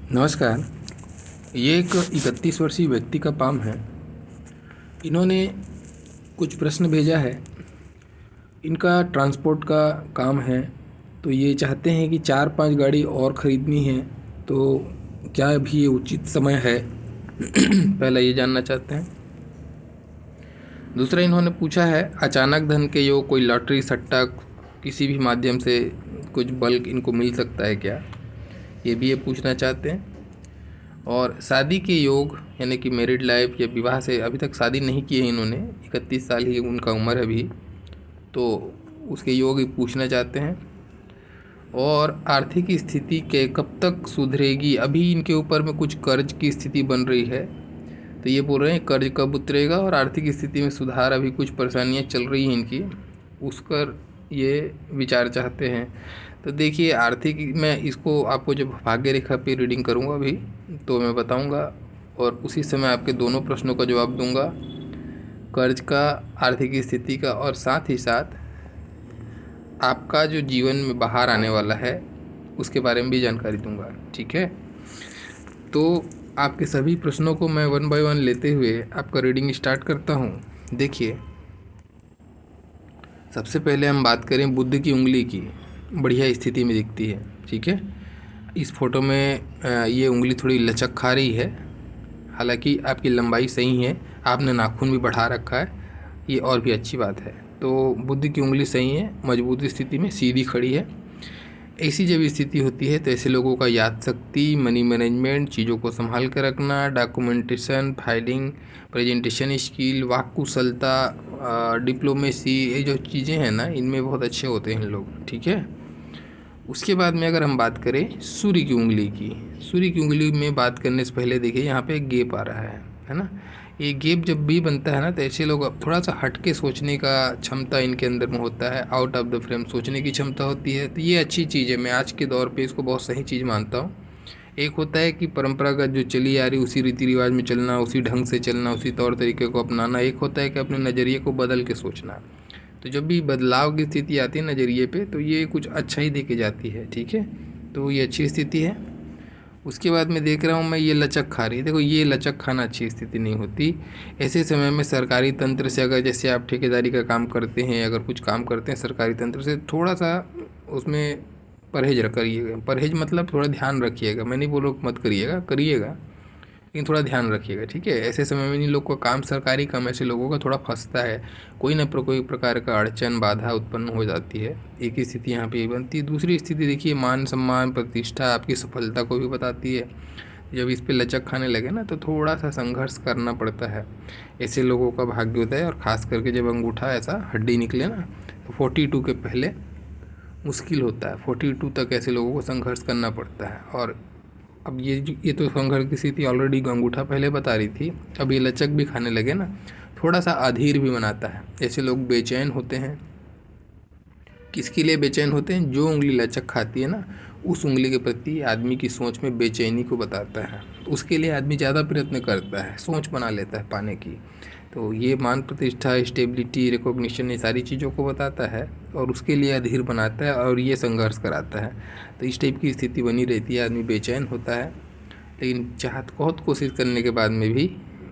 नमस्कार। ये एक 31 वर्षीय व्यक्ति का पाम है। इन्होंने कुछ प्रश्न भेजा है। इनका ट्रांसपोर्ट का काम है, तो ये चाहते हैं कि 4-5 गाड़ी और ख़रीदनी है, तो क्या अभी ये उचित समय है? पहला ये जानना चाहते हैं। दूसरा इन्होंने पूछा है, अचानक धन के योग, कोई लॉटरी सट्टा किसी भी माध्यम से कुछ बल्क इनको मिल सकता है क्या? ये भी ये पूछना चाहते हैं। और शादी के योग यानी कि मैरिड लाइफ या विवाह से अभी तक शादी नहीं की है इन्होंने, 31 साल ही उनका उम्र है अभी, तो उसके योग ही पूछना चाहते हैं। और आर्थिक स्थिति के कब तक सुधरेगी, अभी इनके ऊपर में कुछ कर्ज की स्थिति बन रही है, तो ये बोल रहे हैं कर्ज कब उतरेगा और आर्थिक स्थिति में सुधार, अभी कुछ परेशानियां चल रही हैं इनकी, उसकर ये विचार चाहते हैं। तो देखिए, आर्थिक मैं इसको आपको जब भाग्य रेखा पे रीडिंग करूँगा अभी तो मैं बताऊँगा, और उसी समय आपके दोनों प्रश्नों का जवाब दूँगा, कर्ज का, आर्थिक स्थिति का, और साथ ही साथ आपका जो जीवन में बाहर आने वाला है उसके बारे में भी जानकारी दूँगा। ठीक है, तो आपके सभी प्रश्नों को मैं 1 बाय 1 लेते हुए आपका रीडिंग स्टार्ट करता हूँ। देखिए, सबसे पहले हम बात करें बुध की उंगली की, बढ़िया स्थिति में दिखती है। ठीक है, इस फोटो में ये उंगली थोड़ी लचक खा रही है, हालांकि आपकी लंबाई सही है, आपने नाखून भी बढ़ा रखा है, ये और भी अच्छी बात है। तो बुध की उंगली सही है, मजबूत स्थिति में सीधी खड़ी है। ऐसी जब स्थिति होती है तो ऐसे लोगों का याद शक्ति, मनी मैनेजमेंट, चीज़ों को संभाल कर रखना, डॉक्यूमेंटेशन, फाइलिंग, प्रेजेंटेशन स्किल, वाक कुशलता, डिप्लोमेसी, ये जो चीज़ें हैं ना, इनमें बहुत अच्छे होते हैं लोग। ठीक है, उसके बाद में अगर हम बात करें सूर्य की उंगली की, सूर्य की उंगली में बात करने से पहले देखिए यहाँ पे एक गैप आ रहा है ना। ये गैप जब भी बनता है ना, तो ऐसे लोग अब थोड़ा सा हट के सोचने का क्षमता इनके अंदर में होता है, आउट ऑफ द फ्रेम सोचने की क्षमता होती है। तो ये अच्छी चीज़ है, मैं आज के दौर पे इसको बहुत सही चीज़ मानता हूँ। एक होता है कि परंपरागत जो चली आ रही उसी रीति रिवाज में चलना, उसी ढंग से चलना, उसी तौर तरीके को अपनाना। एक होता है कि अपने नज़रिए को बदल के सोचना। तो जब भी बदलाव की स्थिति आती है नज़रिए पे, तो ये कुछ अच्छा ही दे के जाती है। ठीक है, तो ये अच्छी स्थिति है। उसके बाद मैं देख रहा हूँ मैं, ये लचक खा रही है। देखो, ये लचक खाना अच्छी स्थिति नहीं होती। ऐसे समय में सरकारी तंत्र से, अगर जैसे आप ठेकेदारी का काम करते हैं, अगर कुछ काम करते हैं सरकारी तंत्र से, थोड़ा सा उसमें परहेज करिएगा। परहेज मतलब थोड़ा ध्यान रखिएगा, मैं नहीं बोल रहा हूँ मत करिएगा, करिएगा, लेकिन थोड़ा ध्यान रखिएगा। ठीक है, ऐसे समय में इन लोग का काम, सरकारी काम, ऐसे लोगों का थोड़ा फंसता है, कोई न कोई प्रकार का अड़चन, बाधा उत्पन्न हो जाती है। एक ही स्थिति यहाँ पे बनती है। दूसरी स्थिति देखिए, मान सम्मान, प्रतिष्ठा, आपकी सफलता को भी बताती है। जब इस पे लचक खाने लगे ना, तो थोड़ा सा संघर्ष करना पड़ता है, ऐसे लोगों का भाग्य होता है। और ख़ास करके जब अंगूठा ऐसा हड्डी निकले ना, तो 42 के पहले मुश्किल होता है। 42 तक ऐसे लोगों को संघर्ष करना पड़ता है। और अब ये तो संघर्ष की स्थिति ऑलरेडी अंगूठा पहले बता रही थी, अब ये लचक भी खाने लगे ना, थोड़ा सा अधीर भी बनाता है। ऐसे लोग बेचैन होते हैं। किसके लिए बेचैन होते हैं? जो उंगली लचक खाती है ना, उस उंगली के प्रति आदमी की सोच में बेचैनी को बताता है। तो उसके लिए आदमी ज़्यादा प्रयत्न करता है, सोच बना लेता है पाने की। तो ये मान प्रतिष्ठा, स्टेबिलिटी, रिकॉग्निशन, ये सारी चीज़ों को बताता है और उसके लिए अधीर बनाता है और ये संघर्ष कराता है। तो इस टाइप की स्थिति बनी रहती है, आदमी बेचैन होता है, लेकिन बहुत कोशिश करने के बाद में भी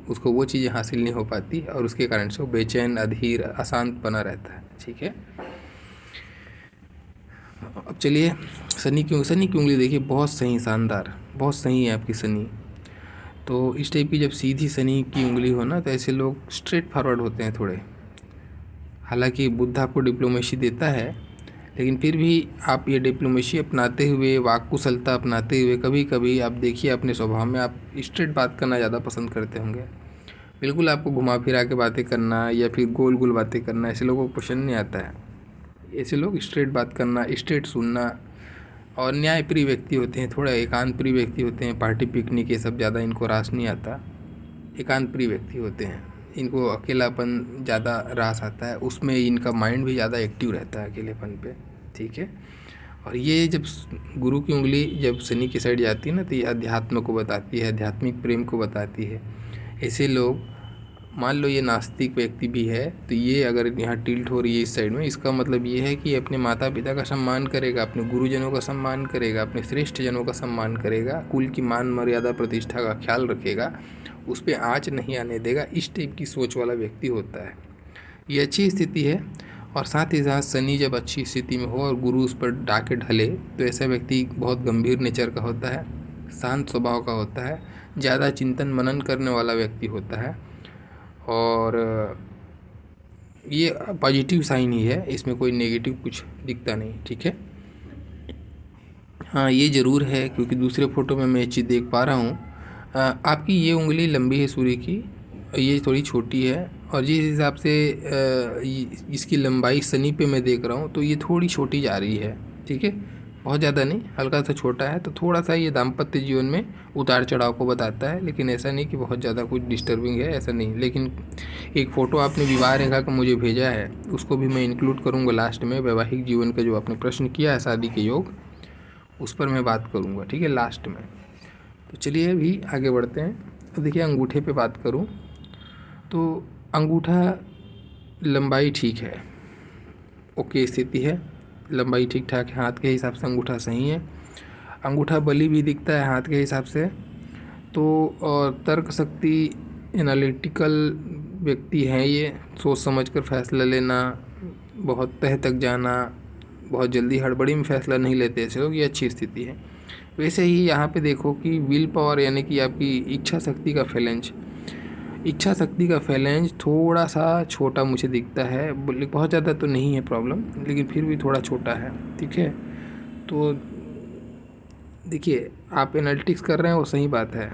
उसको वो चीज़ें हासिल नहीं हो पाती और उसके कारण से वो बेचैन, अधीर, अशांत बना रहता है। ठीक है, अब चलिए शनि की उंगली देखिए, बहुत सही, शानदार, बहुत सही है आपकी शनि। तो इस टाइप की जब सीधी शनि की उंगली हो ना, तो ऐसे लोग स्ट्रेट फॉरवर्ड होते हैं थोड़े। हालांकि बुध आपको डिप्लोमेसी देता है, लेकिन फिर भी आप ये डिप्लोमेसी अपनाते हुए, वाक कुशलता अपनाते हुए, कभी कभी आप देखिए अपने स्वभाव में आप स्ट्रेट बात करना ज़्यादा पसंद करते होंगे। बिल्कुल आपको घुमा फिरा के बातें करना या फिर गोल गोल बातें करना ऐसे लोगों को पसंद नहीं आता है। ऐसे लोग स्ट्रेट बात करना, स्ट्रेट सुनना, और न्यायप्रिय व्यक्ति होते हैं, थोड़ा एकांत प्रिय व्यक्ति होते हैं। पार्टी पिकनिक ये सब ज़्यादा इनको रास नहीं आता। एकांत प्रिय व्यक्ति होते हैं, इनको अकेलापन ज़्यादा रास आता है, उसमें इनका माइंड भी ज़्यादा एक्टिव रहता है अकेलेपन पे। ठीक है, और ये जब गुरु की उंगली जब शनि की साइड जाती है ना, तो ये अध्यात्म को बताती है, आध्यात्मिक प्रेम को बताती है। ऐसे लोग मान लो ये नास्तिक व्यक्ति भी है, तो ये अगर यहाँ टिल्ट हो रही है इस साइड में, इसका मतलब ये है कि अपने माता पिता का सम्मान करेगा, अपने गुरुजनों का सम्मान करेगा, अपने श्रेष्ठ जनों का सम्मान करेगा, कुल की मान मर्यादा प्रतिष्ठा का ख्याल रखेगा, उस पर आँच नहीं आने देगा। इस टाइप की सोच वाला व्यक्ति होता है। ये अच्छी स्थिति है। और साथ ही साथ शनि जब अच्छी स्थिति में हो और गुरु उस पर डाके ढले, तो ऐसा व्यक्ति बहुत गंभीर नेचर का होता है, शांत स्वभाव का होता है, ज़्यादा चिंतन मनन करने वाला व्यक्ति होता है। और ये पॉजिटिव साइन ही है, इसमें कोई नेगेटिव कुछ दिखता नहीं। ठीक है। हाँ, ये ज़रूर है, क्योंकि दूसरे फ़ोटो में मैं ये चीज़ देख पा रहा हूँ। आपकी ये उंगली लंबी है सूर्य की, ये थोड़ी छोटी है, और जिस हिसाब से इसकी लंबाई शनि पे मैं देख रहा हूँ, तो ये थोड़ी छोटी जा रही है। ठीक है, बहुत ज़्यादा नहीं, हल्का सा छोटा है। तो थोड़ा सा ये दाम्पत्य जीवन में उतार चढ़ाव को बताता है, लेकिन ऐसा नहीं कि बहुत ज़्यादा कुछ डिस्टर्बिंग है, ऐसा नहीं। लेकिन एक फ़ोटो आपने विवाह रेखा का मुझे भेजा है, उसको भी मैं इंक्लूड करूँगा लास्ट में। वैवाहिक जीवन का जो आपने प्रश्न किया है, शादी के योग, उस पर मैं बात करूँगा, ठीक है, लास्ट में। तो चलिए अभी आगे बढ़ते हैं। तो देखिए, अंगूठे पे बात करूँ तो अंगूठा लंबाई ठीक है, ओके स्थिति है, लंबाई ठीक ठाक है, हाथ के हिसाब से अंगूठा सही है। अंगूठा बली भी दिखता है हाथ के हिसाब से। तो और तर्क शक्ति, एनालिटिकल व्यक्ति हैं ये, सोच समझ कर फैसला लेना, बहुत तह तक जाना, बहुत जल्दी हड़बड़ी में फैसला नहीं लेते ऐसे लोग, ये अच्छी स्थिति है। वैसे ही यहाँ पे देखो कि विल पावर यानी कि आपकी इच्छा शक्ति का फैलेंज, इच्छा शक्ति का फैलेंज थोड़ा सा छोटा मुझे दिखता है, बहुत ज़्यादा तो नहीं है प्रॉब्लम, लेकिन फिर भी थोड़ा छोटा है। ठीक है। तो देखिए, आप एनालिटिक्स कर रहे हैं वो सही बात है,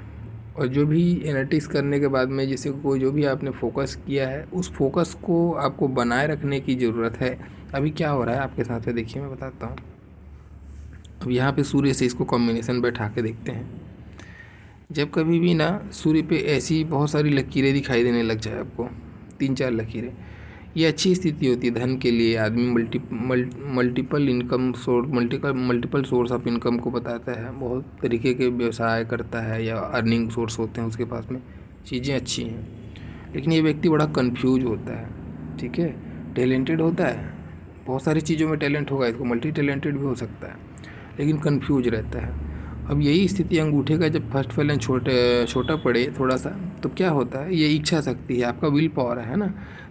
और जो भी एनालिटिक्स करने के बाद में जैसे कोई जो भी आपने फोकस किया है, उस फोकस को आपको बनाए रखने की ज़रूरत है। अभी क्या हो रहा है आपके साथ है, देखिए मैं बताता हूँ। अब यहाँ पे सूर्य से इसको कॉम्बिनेशन बैठा के देखते हैं। जब कभी भी ना सूर्य पे ऐसी बहुत सारी लकीरें दिखाई देने लग जाए आपको, 3-4 लकीरें, ये अच्छी स्थिति होती है धन के लिए। आदमी multiple income source, multiple source of income को बताता है, बहुत तरीके के व्यवसाय करता है या अर्निंग सोर्स होते हैं उसके पास में, चीज़ें अच्छी हैं। लेकिन ये व्यक्ति बड़ा कंफ्यूज होता है। ठीक है, टैलेंटेड होता है, बहुत सारी चीज़ों में टैलेंट होगा, इसको मल्टी टैलेंटेड भी हो सकता है, लेकिन कंफ्यूज रहता है। अब यही स्थिति अंगूठे का जब फर्स्ट फैलेंज छोटा पड़े थोड़ा सा, तो क्या होता है, ये इच्छा शक्ति है, आपका विल पावर है ना,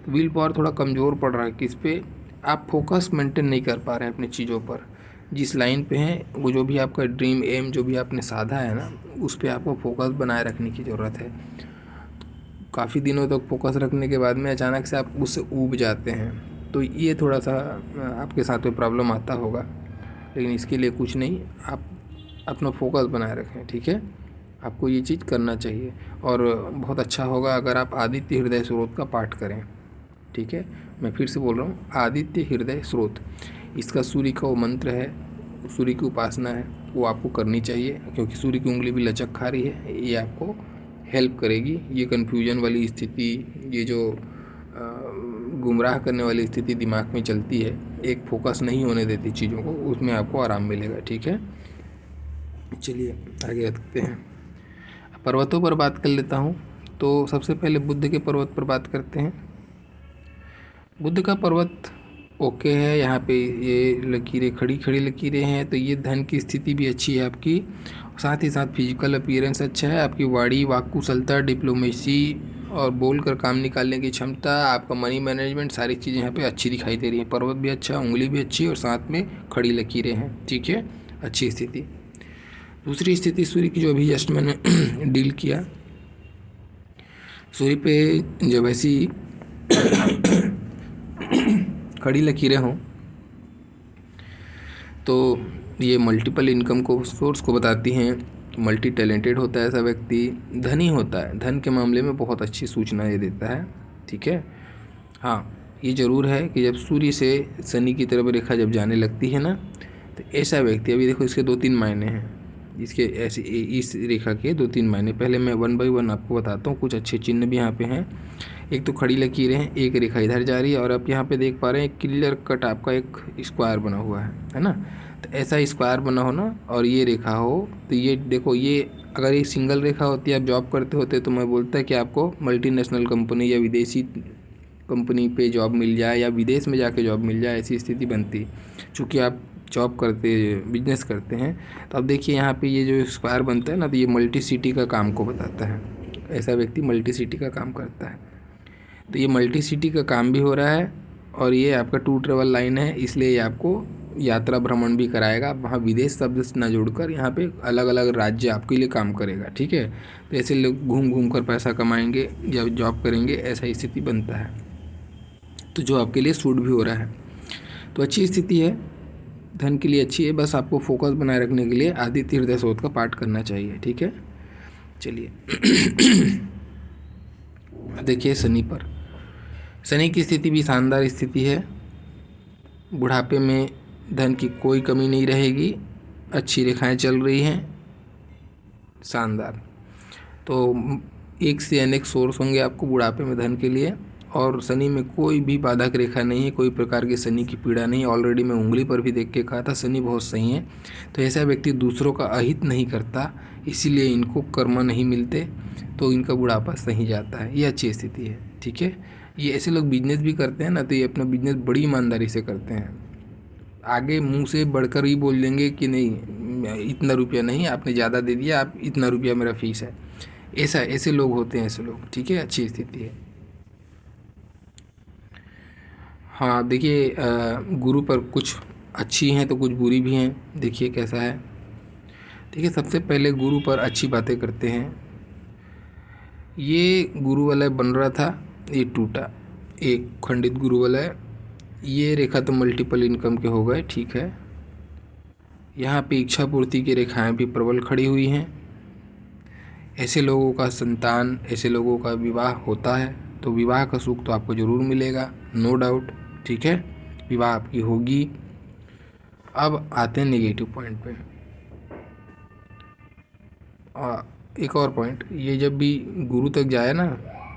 तो विल पावर थोड़ा कमज़ोर पड़ रहा है। किस पे आप फोकस मेंटेन नहीं कर पा रहे हैं अपनी चीज़ों पर, जिस लाइन पे हैं, वो जो भी आपका ड्रीम एम जो भी आपने साधा है ना, उस पर आपको फोकस बनाए रखने की ज़रूरत है। काफ़ी दिनों तक फोकस रखने के बाद में अचानक से आप उससे ऊब जाते हैं, तो ये थोड़ा सा आपके साथ में प्रॉब्लम आता होगा, लेकिन इसके लिए कुछ नहीं, आप अपना फोकस बनाए रखें। ठीक है, आपको ये चीज़ करना चाहिए, और बहुत अच्छा होगा अगर आप आदित्य हृदय स्रोत का पाठ करें। ठीक है, मैं फिर से बोल रहा हूँ, आदित्य हृदय स्रोत, इसका सूर्य का वो मंत्र है, सूर्य की उपासना है, वो आपको करनी चाहिए, क्योंकि सूर्य की उंगली भी लचक खा रही है, ये आपको हेल्प करेगी। ये कन्फ्यूजन वाली स्थिति, ये जो गुमराह करने वाली स्थिति दिमाग में चलती है, एक फोकस नहीं होने देती चीज़ों को, उसमें आपको आराम मिलेगा। ठीक है, चलिए आगे बढ़ते हैं। पर्वतों पर बात कर लेता हूँ। तो सबसे पहले बुद्ध के पर्वत पर बात करते हैं। बुद्ध का पर्वत ओके है, यहाँ पे ये लकीरें खड़ी लकीरें हैं, तो ये धन की स्थिति भी अच्छी है आपकी, साथ ही साथ फिजिकल अपीयरेंस अच्छा है, आपकी वाणी वाक कुशलता, डिप्लोमेसी और बोल कर काम निकालने की क्षमता, आपका मनी मैनेजमेंट, सारी चीज़ें यहाँ पे अच्छी दिखाई दे रही हैं। पर्वत भी अच्छा, उंगली भी अच्छी, और साथ में खड़ी लकीरें हैं। ठीक है, अच्छी स्थिति। दूसरी स्थिति सूर्य की जो अभी जस्ट मैंने डील किया, सूर्य पे जब ऐसी खड़ी लकीरें हों, तो ये मल्टीपल इनकम को सोर्स को बताती हैं, मल्टी टैलेंटेड होता है ऐसा व्यक्ति, धनी होता है, धन के मामले में बहुत अच्छी सूचना ये देता है। ठीक है। हाँ, ये ज़रूर है कि जब सूर्य से शनि की तरफ रेखा जब जाने लगती है ना, तो ऐसा व्यक्ति, अभी देखो इसके 2-3 मायने हैं, इसके ऐसे इस रेखा के 2-3 मायने, पहले मैं 1 बाय 1 आपको बताता हूँ। कुछ अच्छे चिन्ह भी यहाँ पे हैं। एक तो खड़ी लकीरें हैं, एक रेखा इधर जा रही है, और आप यहाँ पे देख पा रहे हैं क्लियर कट आपका एक स्क्वायर बना हुआ है ना। तो ऐसा स्क्वायर बना हो ना और ये रेखा हो, तो ये देखो, ये अगर ये सिंगल रेखा होती, आप जॉब करते होते, तो मैं बोलता कि आपको मल्टीनेशनल कंपनी या विदेशी कंपनी पे जॉब मिल जाए या विदेश में जाके जॉब मिल जाए, ऐसी स्थिति बनती। चूँकि आप जॉब करते, बिजनेस करते हैं, तो अब देखिए यहाँ पे ये जो स्क्वायर बनता है ना, तो ये मल्टी सिटी का काम को बताता है। ऐसा व्यक्ति मल्टी सिटी का काम करता है। तो ये मल्टी सिटी का काम भी हो रहा है और ये आपका टू ट्रेवल लाइन है, इसलिए ये आपको यात्रा भ्रमण भी कराएगा। वहाँ विदेश शब्द से ना जोड़कर यहाँ पे अलग अलग राज्य आपके लिए काम करेगा, ठीक है। तो ऐसे लोग घूम घूम कर पैसा कमाएंगे, जब जॉब करेंगे, ऐसा स्थिति बनता है, तो जो आपके लिए सूट भी हो रहा है। तो अच्छी स्थिति है, धन के लिए अच्छी है। बस आपको फोकस बनाए रखने के लिए आदित्य हृदय स्तोत्र का पाठ करना चाहिए, ठीक है। चलिए देखिए शनि पर, शनि की स्थिति भी शानदार स्थिति है। बुढ़ापे में धन की कोई कमी नहीं रहेगी, अच्छी रेखाएं चल रही हैं, शानदार। तो एक से अनेक सोर्स होंगे आपको बुढ़ापे में धन के लिए, और शनि में कोई भी बाधक रेखा नहीं है, कोई प्रकार की शनि की पीड़ा नहीं। ऑलरेडी मैं उंगली पर भी देख के कहा था शनि बहुत सही है। तो ऐसा व्यक्ति दूसरों का अहित नहीं करता, इसीलिए इनको कर्म नहीं मिलते, तो इनका बुढ़ापा सही जाता है। ये अच्छी स्थिति है, ठीक है। ये ऐसे लोग बिजनेस भी करते हैं ना, तो ये अपना बिजनेस बड़ी ईमानदारी से करते हैं। आगे मुंह से बढ़कर ही बोल देंगे कि नहीं इतना रुपया नहीं, आपने ज़्यादा दे दिया, आप इतना रुपया मेरा फीस है। ऐसे लोग होते हैं, ऐसे लोग, ठीक है। अच्छी स्थिति है। हाँ देखिए, गुरु पर कुछ अच्छी हैं तो कुछ बुरी भी हैं। देखिए कैसा है, देखिए सबसे पहले गुरु पर अच्छी बातें करते हैं। ये गुरु वलय बन रहा था, ये टूटा, एक खंडित गुरु वलय। ये रेखा तो मल्टीपल इनकम के हो गए, ठीक है। यहाँ पे इच्छा पूर्ति की रेखाएं भी प्रबल खड़ी हुई हैं। ऐसे लोगों का संतान, ऐसे लोगों का विवाह होता है, तो विवाह का सुख तो आपको ज़रूर मिलेगा, नो डाउट, ठीक है। विवाह आपकी होगी। अब आते हैं नेगेटिव पॉइंट पे। एक और पॉइंट, ये जब भी गुरु तक जाए ना,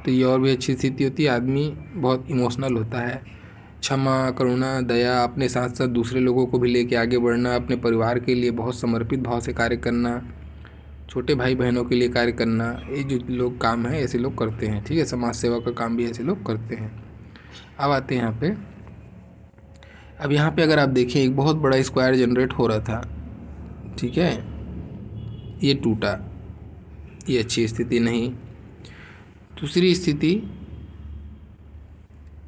तो ये और भी अच्छी स्थिति होती है। आदमी बहुत इमोशनल होता है, क्षमा, करुणा, दया, अपने साथ साथ दूसरे लोगों को भी लेके आगे बढ़ना, अपने परिवार के लिए बहुत समर्पित भाव से कार्य करना, छोटे भाई बहनों के लिए कार्य करना, ये जो लोग काम है ऐसे लोग करते हैं, ठीक है। समाज सेवा का काम भी ऐसे लोग करते हैं। अब आते हैं यहाँ पे। अब यहाँ पे अगर आप देखें, एक बहुत बड़ा स्क्वायर जनरेट हो रहा था, ठीक है। ये टूटा, ये अच्छी स्थिति नहीं। दूसरी स्थिति,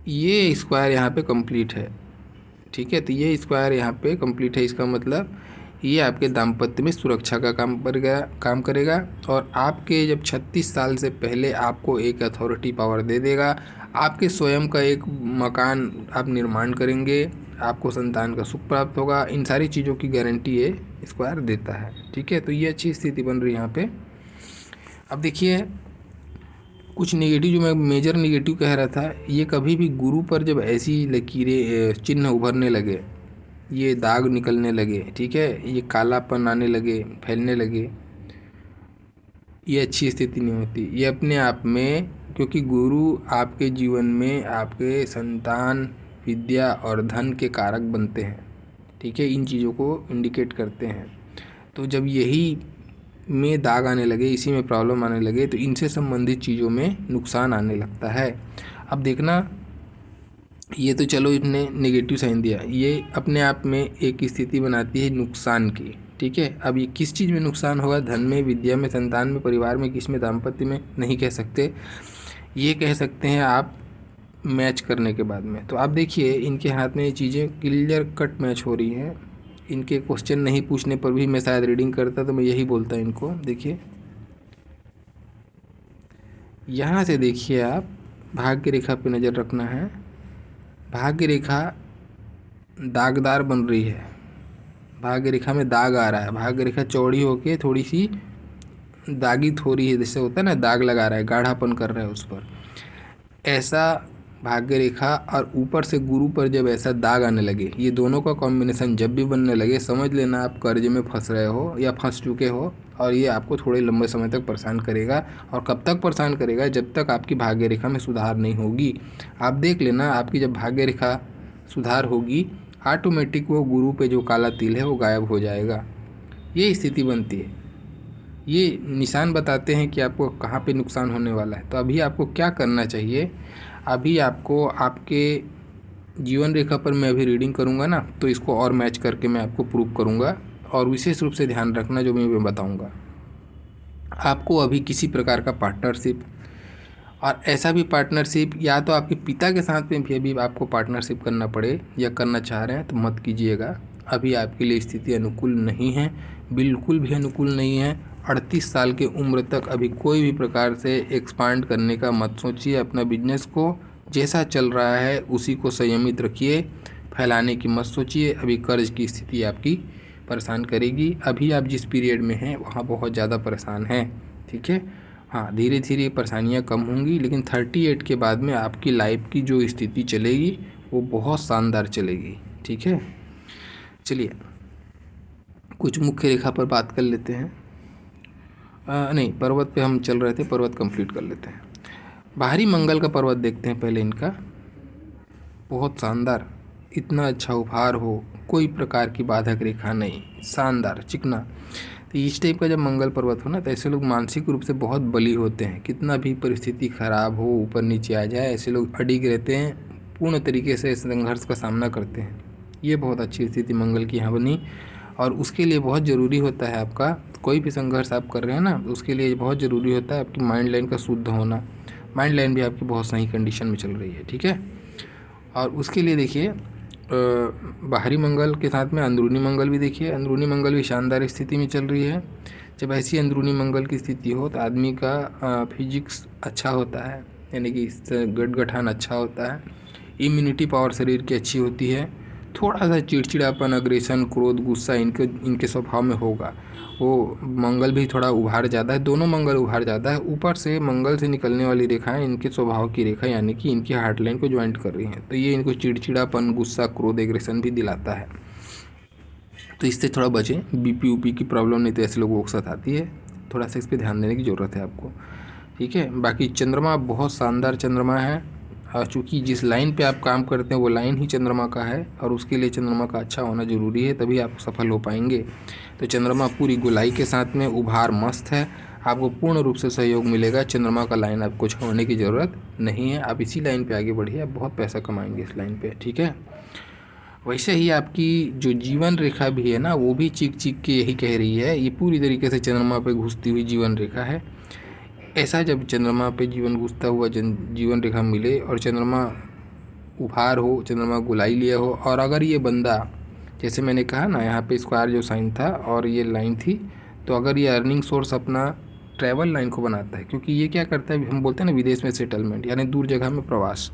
ये स्क्वायर यहाँ पे कंप्लीट है, ठीक है। तो ये स्क्वायर यहाँ पे कंप्लीट है, इसका मतलब ये आपके दाम्पत्य में सुरक्षा का काम करेगा और आपके जब 36 साल से पहले आपको एक अथॉरिटी पावर दे देगा। आपके स्वयं का एक मकान आप निर्माण करेंगे, आपको संतान का सुख प्राप्त होगा। इन सारी चीज़ों की गारंटी ये स्क्वायर देता है, ठीक है। तो ये अच्छी स्थिति बन रही है यहाँ पे। अब देखिए कुछ नेगेटिव, जो मैं मेजर नेगेटिव कह रहा था, ये कभी भी गुरु पर जब ऐसी लकीरें, चिन्ह उभरने लगे, ये दाग निकलने लगे, ठीक है, ये कालापन आने लगे, फैलने लगे, ये अच्छी स्थिति नहीं होती। ये अपने आप में, क्योंकि गुरु आपके जीवन में आपके संतान, विद्या और धन के कारक बनते हैं, ठीक है, इन चीज़ों को इंडिकेट करते हैं। तो जब यही में दाग आने लगे, इसी में प्रॉब्लम आने लगे, तो इनसे संबंधित चीज़ों में नुकसान आने लगता है। अब देखना, ये तो चलो इसने नेगेटिव साइन दिया, ये अपने आप में एक स्थिति बनाती है नुकसान की, ठीक है। अब ये किस चीज़ में नुकसान होगा, धन में, विद्या में, संतान में, परिवार में, किस में, दाम्पत्य में, नहीं कह सकते। ये कह सकते हैं आप मैच करने के बाद में। तो आप देखिए इनके हाथ में ये चीज़ें क्लियर कट मैच हो रही हैं। इनके क्वेश्चन नहीं पूछने पर भी मैं शायद रीडिंग करता तो मैं यही बोलता इनको। देखिए यहाँ से देखिए, आप भाग्य रेखा पे नज़र रखना है। भाग्य रेखा दागदार बन रही है, भाग्य रेखा में दाग आ रहा है। भाग्य रेखा चौड़ी होके थोड़ी सी दागित हो रही है, जैसे होता है ना, दाग लगा रहा है, गाढ़ापन कर रहा है उस पर, ऐसा भाग्य रेखा। और ऊपर से गुरु पर जब ऐसा दाग आने लगे, ये दोनों का कॉम्बिनेशन जब भी बनने लगे, समझ लेना आप कर्ज में फंस रहे हो या फंस चुके हो, और ये आपको थोड़े लंबे समय तक परेशान करेगा। और कब तक परेशान करेगा, जब तक आपकी भाग्य रेखा में सुधार नहीं होगी। आप देख लेना, आपकी जब भाग्य रेखा सुधार होगी, ऑटोमेटिक वो गुरु पे जो काला तिल है वो गायब हो जाएगा। ये स्थिति बनती है। ये निशान बताते हैं कि आपको कहाँ पे नुकसान होने वाला है। तो अभी आपको क्या करना चाहिए, अभी आपको आपके जीवन रेखा पर मैं अभी रीडिंग करूँगा ना, तो इसको और मैच करके मैं आपको प्रूव करूँगा। और विशेष रूप से ध्यान रखना जो मैं बताऊँगा, आपको अभी किसी प्रकार का पार्टनरशिप, और ऐसा भी पार्टनरशिप या तो आपके पिता के साथ में भी अभी आपको पार्टनरशिप करना पड़े या करना चाह रहे हैं तो मत कीजिएगा। अभी आपके लिए स्थिति अनुकूल नहीं है, बिल्कुल भी अनुकूल नहीं है। 38 साल की उम्र तक अभी कोई भी प्रकार से एक्सपांड करने का मत सोचिए। अपना बिजनेस को जैसा चल रहा है उसी को संयमित रखिए, फैलाने की मत सोचिए। अभी कर्ज की स्थिति आपकी परेशान करेगी। अभी आप जिस पीरियड में हैं वहाँ बहुत ज़्यादा परेशान हैं, ठीक है। हाँ, धीरे धीरे परेशानियाँ कम होंगी, लेकिन 38 के बाद में आपकी लाइफ की जो स्थिति चलेगी वो बहुत शानदार चलेगी, ठीक है। चलिए कुछ मुख्य रेखा पर बात कर लेते हैं। नहीं, पर्वत पे हम चल रहे थे, पर्वत कंप्लीट कर लेते हैं। बाहरी मंगल का पर्वत देखते हैं पहले इनका। बहुत शानदार, इतना अच्छा उपहार हो, कोई प्रकार की बाधक रेखा नहीं, शानदार चिकना। तो इस टाइप का जब मंगल पर्वत हो ना, तो ऐसे लोग मानसिक रूप से बहुत बली होते हैं। कितना भी परिस्थिति खराब हो, ऊपर नीचे आ जाए, ऐसे लोग अडिग रहते हैं, पूर्ण तरीके से संघर्ष का सामना करते हैं। ये बहुत अच्छी स्थिति मंगल की यहाँ बनी। और उसके लिए बहुत ज़रूरी होता है आपका, कोई भी संघर्ष आप कर रहे हैं ना, बहुत ज़रूरी होता है आपकी माइंड लाइन का शुद्ध होना। माइंड लाइन भी आपकी बहुत सही कंडीशन में चल रही है, ठीक है। और उसके लिए देखिए बाहरी मंगल के साथ में अंदरूनी मंगल भी देखिए, अंदरूनी मंगल भी शानदार स्थिति में चल रही है। जब ऐसी अंदरूनी मंगल की स्थिति हो तो आदमी का फिजिक्स अच्छा होता है, यानी कि गठगठान अच्छा होता है, इम्यूनिटी पावर शरीर की अच्छी होती है। थोड़ा सा चिड़चिड़ापन, अग्रेशन, क्रोध, गुस्सा इनके स्वभाव में होगा। वो मंगल भी थोड़ा उभार ज़्यादा है, दोनों मंगल उभार ज़्यादा है। ऊपर से मंगल से निकलने वाली रेखाएं इनके स्वभाव की रेखा, यानी कि इनकी हार्ट लाइन को ज्वाइंट कर रही हैं, तो ये इनको चिड़चिड़ापन, गुस्सा, क्रोध, एग्रेशन भी दिलाता है। तो इससे थोड़ा बचें। बीपी ऊपी की प्रॉब्लम नहीं तो ऐसे लोगों को साथ आती है, थोड़ा सा इस पर ध्यान देने की ज़रूरत है आपको, ठीक है। बाकी चंद्रमा बहुत शानदार चंद्रमा है। चूँकि जिस लाइन पे आप काम करते हैं वो लाइन ही चंद्रमा का है, और उसके लिए चंद्रमा का अच्छा होना ज़रूरी है, तभी आप सफल हो पाएंगे। तो चंद्रमा पूरी गोलाई के साथ में उभार मस्त है, आपको पूर्ण रूप से सहयोग मिलेगा। चंद्रमा का लाइन आपको छोड़ने की ज़रूरत नहीं है, आप इसी लाइन पे आगे बढ़िए, आप बहुत पैसा कमाएंगे इस लाइन पे, ठीक है। वैसे ही आपकी जो जीवन रेखा भी है ना, वो भी चीख चीख के यही कह रही है, ये पूरी तरीके से चंद्रमा पे घुसती हुई जीवन रेखा है। ऐसा जब चंद्रमा पे जीवन घुसता हुआ जीवन रेखा मिले और चंद्रमा उभार हो, चंद्रमा गुलाई लिया हो, और अगर ये बंदा, जैसे मैंने कहा ना, यहाँ पे स्क्वायर जो साइन था और ये लाइन थी, तो अगर ये अर्निंग सोर्स अपना ट्रैवल लाइन को बनाता है, क्योंकि ये क्या करता है, हम बोलते हैं ना विदेश में सेटलमेंट, यानी दूर जगह में प्रवास।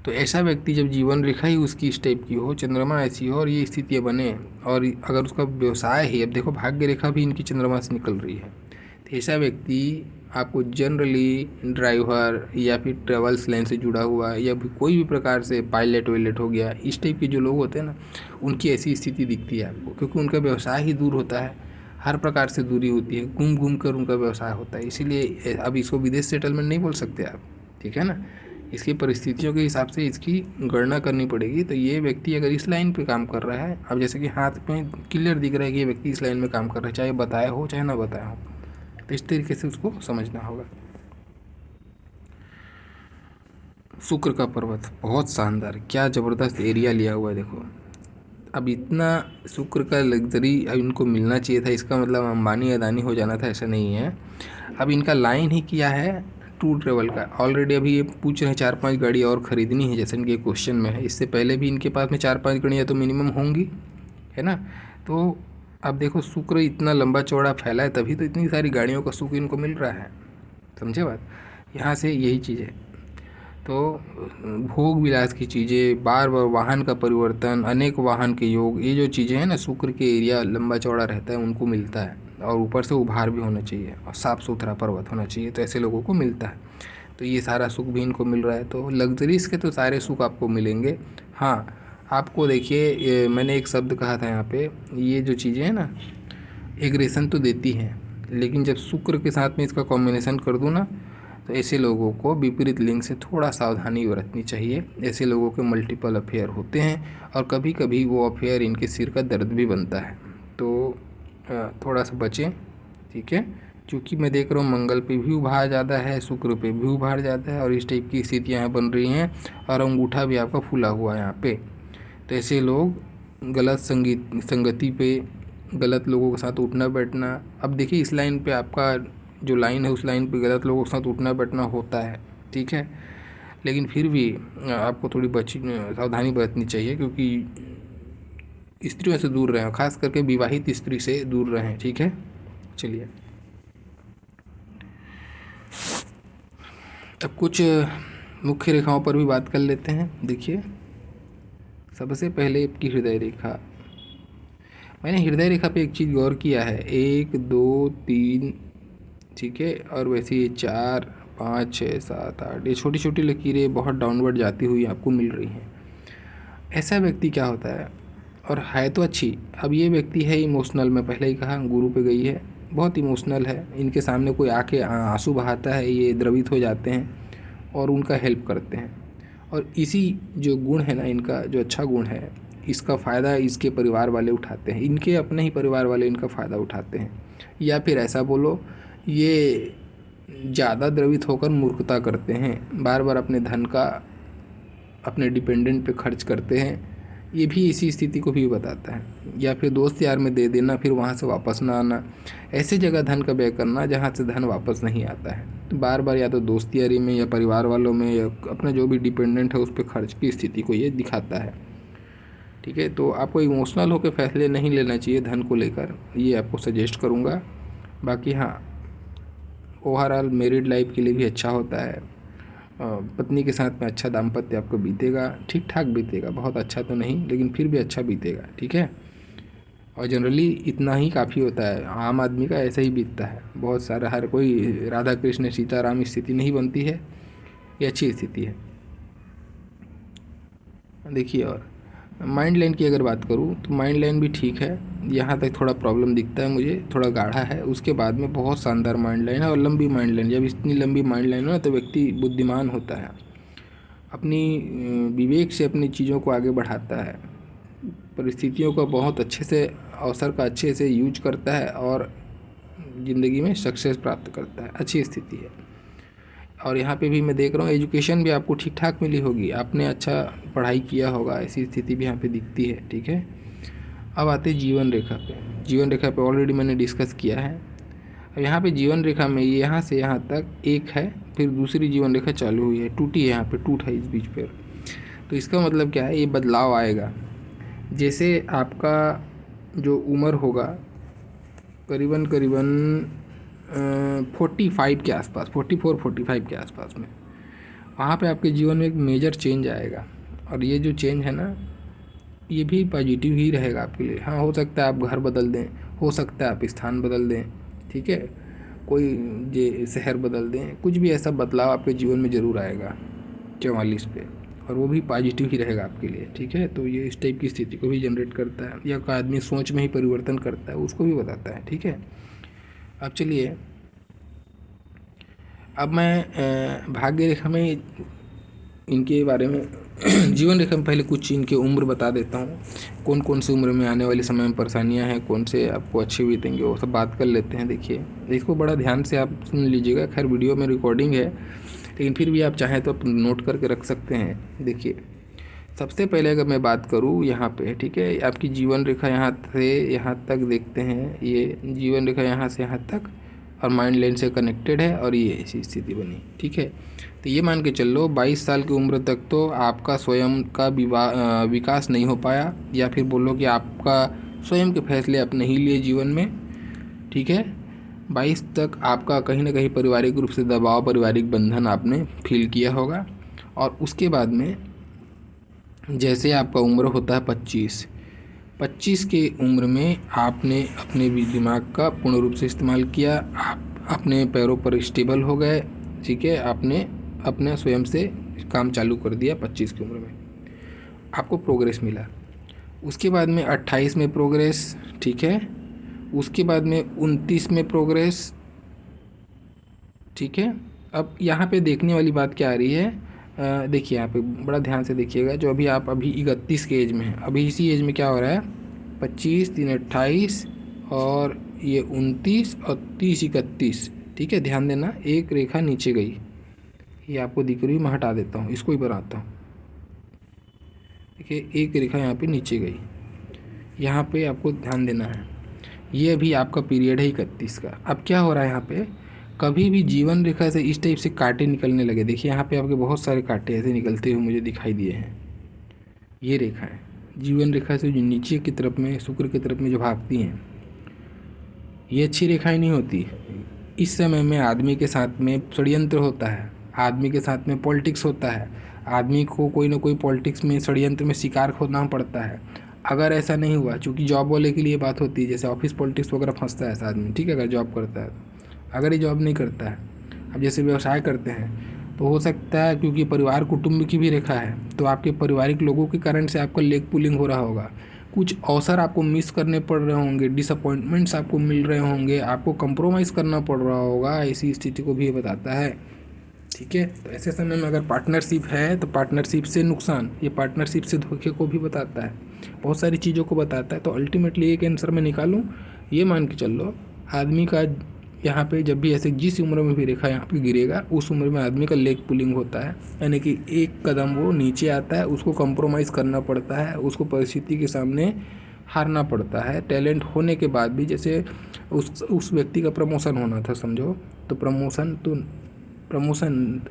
तो ऐसा व्यक्ति जब जीवन रेखा ही उसकी इस टाइप की हो, चंद्रमा ऐसी हो और ये स्थितियाँ बने, और अगर उसका व्यवसाय ही, अब देखो भाग्य रेखा भी इनकी चंद्रमा से निकल रही है, तो ऐसा व्यक्ति आपको जनरली ड्राइवर या फिर ट्रेवल्स लाइन से जुड़ा हुआ या भी कोई भी प्रकार से पायलट वायलट हो गया, इस टाइप के जो लोग होते हैं ना, उनकी ऐसी स्थिति दिखती है आपको, क्योंकि उनका व्यवसाय ही दूर होता है, हर प्रकार से दूरी होती है, घूम घूम कर उनका व्यवसाय होता है। इसीलिए अब इसको विदेश सेटलमेंट नहीं बोल सकते आप, ठीक है ना। इसकी परिस्थितियों के हिसाब से इसकी गणना करनी पड़ेगी। तो ये व्यक्ति अगर इस लाइन पे काम कर रहा है, अब जैसे कि हाथ में क्लियर दिख रहा है कि ये व्यक्ति इस लाइन में काम कर रहा है, चाहे बताया हो चाहे ना बताया हो, तो इस तरीके से उसको समझना होगा। शुक्र का पर्वत बहुत शानदार, क्या ज़बरदस्त एरिया लिया हुआ है, देखो। अब इतना शुक्र का लग्जरी अब इनको मिलना चाहिए था, इसका मतलब अंबानी अदानी हो जाना था, ऐसा नहीं है। अब इनका लाइन ही किया है टूर ट्रेवल का। ऑलरेडी अभी ये पूछ रहे हैं 4-5 गाड़ी और ख़रीदनी है, जैसे इनके क्वेश्चन में है। इससे पहले भी इनके पास में 4-5 गाड़ियाँ तो मिनिमम होंगी, है ना। तो अब देखो शुक्र इतना लंबा चौड़ा फैला है, तभी तो इतनी सारी गाड़ियों का सुख इनको मिल रहा है, समझे बात। यहाँ से यही चीज़ है। तो भोग विलास की चीज़ें, बार बार वाहन का परिवर्तन, अनेक वाहन के योग, ये जो चीज़ें हैं ना, शुक्र के एरिया लंबा चौड़ा रहता है उनको मिलता है। और ऊपर से उभार भी होना चाहिए और साफ़ सुथरा पर्वत होना चाहिए, तो ऐसे लोगों को मिलता है। तो ये सारा सुख भी इनको मिल रहा है। तो लग्जरीज के तो सारे सुख आपको मिलेंगे। हाँ, आपको देखिए, मैंने एक शब्द कहा था यहाँ पे, ये जो चीज़ें हैं ना, एग्रेशन तो देती हैं, लेकिन जब शुक्र के साथ में इसका कॉम्बिनेशन कर दूँ ना, तो ऐसे लोगों को विपरीत लिंग से थोड़ा सावधानी बरतनी चाहिए। ऐसे लोगों के मल्टीपल अफेयर होते हैं और कभी कभी वो अफेयर इनके सिर का दर्द भी बनता है, तो थोड़ा सा बचें, ठीक है। क्योंकि मैं देख रहा हूँ मंगल पे भी उभार ज़्यादा है, शुक्र पे भी उभार ज़्यादा है और इस टाइप की स्थितियाँ यहाँ बन रही हैं और अंगूठा भी आपका फूला हुआ है यहाँ पे। तो ऐसे लोग गलत संगति पे, गलत लोगों के साथ उठना बैठना, अब देखिए इस लाइन पे आपका जो लाइन है उस लाइन पे गलत लोगों के साथ उठना बैठना होता है, ठीक है। लेकिन फिर भी आपको थोड़ी सावधानी बरतनी चाहिए, क्योंकि स्त्रियों से दूर रहें, खास करके विवाहित स्त्री से दूर रहें, ठीक है। चलिए अब कुछ मुख्य रेखाओं पर भी बात कर लेते हैं। देखिए सबसे पहले आपकी हृदय रेखा। मैंने हृदय रेखा पे एक चीज़ गौर किया है, 1 2 3, ठीक है, और वैसे ये 4 5 6 7 8, ये छोटी छोटी लकीरें बहुत डाउनवर्ड जाती हुई आपको मिल रही हैं। ऐसा व्यक्ति क्या होता है, और है तो अच्छी, अब ये व्यक्ति है इमोशनल, मैं पहले ही कहा गुरु पे गई है, बहुत इमोशनल है। इनके सामने कोई आके आंसू बहाता है, ये द्रवित हो जाते हैं और उनका हेल्प करते हैं। और इसी जो गुण है ना इनका, जो अच्छा गुण है, इसका फ़ायदा इसके परिवार वाले उठाते हैं, इनके अपने ही परिवार वाले इनका फ़ायदा उठाते हैं। या फिर ऐसा बोलो, ये ज़्यादा द्रवित होकर मूर्खता करते हैं, बार बार अपने धन का अपने डिपेंडेंट पे खर्च करते हैं, ये भी इसी स्थिति को भी बताता है। या फिर दोस्त यार में दे देना, फिर वहाँ से वापस ना आना, ऐसे जगह धन का व्यय करना जहाँ से धन वापस नहीं आता है। तो बार बार या तो दोस्त यारी में या परिवार वालों में या अपना जो भी डिपेंडेंट है उस पर खर्च की स्थिति को ये दिखाता है, ठीक है। तो आपको इमोशनल होकर फैसले नहीं लेना चाहिए धन को लेकर, ये आपको सजेस्ट करूँगा। बाकी हाँ, ओवरऑल मैरिड लाइफ के लिए भी अच्छा होता है, पत्नी के साथ में अच्छा दाम्पत्य आपको बीतेगा, ठीक ठाक बीतेगा, बहुत अच्छा तो नहीं लेकिन फिर भी अच्छा बीतेगा, ठीक है। और जनरली इतना ही काफ़ी होता है, आम आदमी का ऐसा ही बीतता है, बहुत सारा, हर कोई राधा कृष्ण सीताराम स्थिति नहीं बनती है, ये अच्छी स्थिति है। देखिए और माइंड लाइन की अगर बात करूँ तो माइंड लाइन भी ठीक है, यहाँ तक थोड़ा प्रॉब्लम दिखता है मुझे, थोड़ा गाढ़ा है, उसके बाद में बहुत शानदार माइंड लाइन है और लंबी माइंड लाइन। जब इतनी लंबी माइंड लाइन हो ना तो व्यक्ति बुद्धिमान होता है, अपनी विवेक से अपनी चीज़ों को आगे बढ़ाता है, परिस्थितियों का बहुत अच्छे से, अवसर का अच्छे से यूज करता है और ज़िंदगी में सक्सेस प्राप्त करता है, अच्छी स्थिति है। और यहाँ पे भी मैं देख रहा हूँ एजुकेशन भी आपको ठीक ठाक मिली होगी, आपने अच्छा पढ़ाई किया होगा, ऐसी स्थिति भी यहाँ पे दिखती है, ठीक है। अब आते हैं जीवन रेखा पे। जीवन रेखा पे ऑलरेडी मैंने डिस्कस किया है। अब यहाँ पे जीवन रेखा में यहाँ से यहाँ तक एक है, फिर दूसरी जीवन रेखा चालू हुई है, टूटी है, यहाँ पे टूट है इस बीच पर। तो इसका मतलब क्या है, ये बदलाव आएगा। जैसे आपका जो उम्र होगा करीबन 45 के आसपास, 44-45 के आसपास में, वहाँ पे आपके जीवन में एक मेजर चेंज आएगा। और ये जो चेंज है ना, ये भी पॉजिटिव ही रहेगा आपके लिए। हाँ, हो सकता है आप घर बदल दें, हो सकता है आप स्थान बदल दें, ठीक है, कोई ये शहर बदल दें, कुछ भी ऐसा बदलाव आपके जीवन में ज़रूर आएगा 44 पे, और वो भी पॉजिटिव ही रहेगा आपके लिए, ठीक है। तो ये इस टाइप की स्थिति को भी जनरेट करता है, या कोई आदमी सोच में ही परिवर्तन करता है उसको भी बताता है, ठीक है। अब चलिए, अब मैं भाग्य रेखा में इनके बारे में जीवन रेखा में पहले कुछ इनके उम्र बता देता हूँ, कौन कौन सी उम्र में आने वाले समय में परेशानियाँ हैं, कौन से आपको अच्छे बीतेंगे, वो सब बात कर लेते हैं। देखिए इसको बड़ा ध्यान से आप सुन लीजिएगा, खैर वीडियो में रिकॉर्डिंग है लेकिन फिर भी आप चाहें तो नोट करके रख सकते हैं। देखिए सबसे पहले अगर मैं बात करूँ यहाँ पे, ठीक है, आपकी जीवन रेखा यहाँ से यहाँ तक देखते हैं, ये जीवन रेखा यहाँ से यहाँ तक और माइंड लाइन से कनेक्टेड है और ये ऐसी स्थिति बनी, ठीक है। तो ये मान के चल लो 22 साल की उम्र तक तो आपका स्वयं का विकास नहीं हो पाया, या फिर बोलो कि आपका स्वयं के फैसले आप नहीं लिए जीवन में, ठीक है। 22 तक आपका कहीं ना कहीं पारिवारिक रूप से दबाव, पारिवारिक बंधन आपने फील किया होगा। और उसके बाद में जैसे आपका उम्र होता है 25 के उम्र में आपने अपने दिमाग का पूर्ण रूप से इस्तेमाल किया, आप अपने पैरों पर स्टेबल हो गए, ठीक है, आपने अपने स्वयं से काम चालू कर दिया। 25 की उम्र में आपको प्रोग्रेस मिला। उसके बाद में 28 में प्रोग्रेस, ठीक है, उसके बाद में 29 में प्रोग्रेस, ठीक है, अब यहाँ पे देखने वाली बात क्या आ रही है, देखिए यहाँ पे बड़ा ध्यान से देखिएगा। जो अभी आप अभी 31 के एज में हैं, अभी इसी एज में क्या हो रहा है, 25 3 28 और ये 29 और 30 31, ठीक है। ध्यान देना, एक रेखा नीचे गई, ये आपको दिख रही है, मैं हटा देता हूँ, इसको ही बनाता हूँ। देखिए एक रेखा यहाँ पे नीचे गई, यहाँ पे आपको ध्यान देना है। ये अभी आपका पीरियड है 31 का। अब क्या हो रहा है यहाँ पे, कभी भी जीवन रेखा से इस टाइप से कांटे निकलने लगे। देखिए यहाँ पे आपके बहुत सारे कांटे ऐसे निकलते हुए मुझे दिखाई दिए हैं। ये रेखा है जीवन रेखा से जो नीचे की तरफ में, शुक्र की तरफ में जो भागती हैं, ये अच्छी रेखाएं नहीं होती। इस समय में आदमी के साथ में षड्यंत्र होता है, आदमी के साथ में पॉलिटिक्स होता है, आदमी को कोई ना कोई पॉलिटिक्स में, षड्यंत्र में शिकार होना पड़ता है। अगर ऐसा नहीं हुआ, चूँकि जॉब वाले के लिए बात होती है, जैसे ऑफिस पॉलिटिक्स वगैरह फंसता है ऐसा आदमी, ठीक है, अगर जॉब करता है। अगर ये जॉब नहीं करता है, अब जैसे व्यवसाय करते हैं, तो हो सकता है क्योंकि परिवार कुटुंब की भी रेखा है, तो आपके पारिवारिक लोगों के कारण से आपका लेग पुलिंग हो रहा होगा, कुछ अवसर आपको मिस करने पड़ रहे होंगे, डिसअपॉइंटमेंट्स आपको मिल रहे होंगे, आपको कंप्रोमाइज़ करना पड़ रहा होगा, ऐसी स्थिति को भी ये बताता है, ठीक है। तो ऐसे समय में अगर पार्टनरशिप है तो पार्टनरशिप से नुकसान, ये पार्टनरशिप से धोखे को भी बताता है, बहुत सारी चीज़ों को बताता है। तो अल्टीमेटली एक आंसर मैं निकालूँ, ये मान के चल लो, आदमी का यहाँ पे जब भी ऐसे जिस उम्र में भी रेखा यहाँ पे गिरेगा, उस उम्र में आदमी का लेग पुलिंग होता है, यानी कि एक कदम वो नीचे आता है, उसको कंप्रोमाइज़ करना पड़ता है, उसको परिस्थिति के सामने हारना पड़ता है। टैलेंट होने के बाद भी, जैसे उस व्यक्ति का प्रमोशन होना था समझो, तो प्रमोशन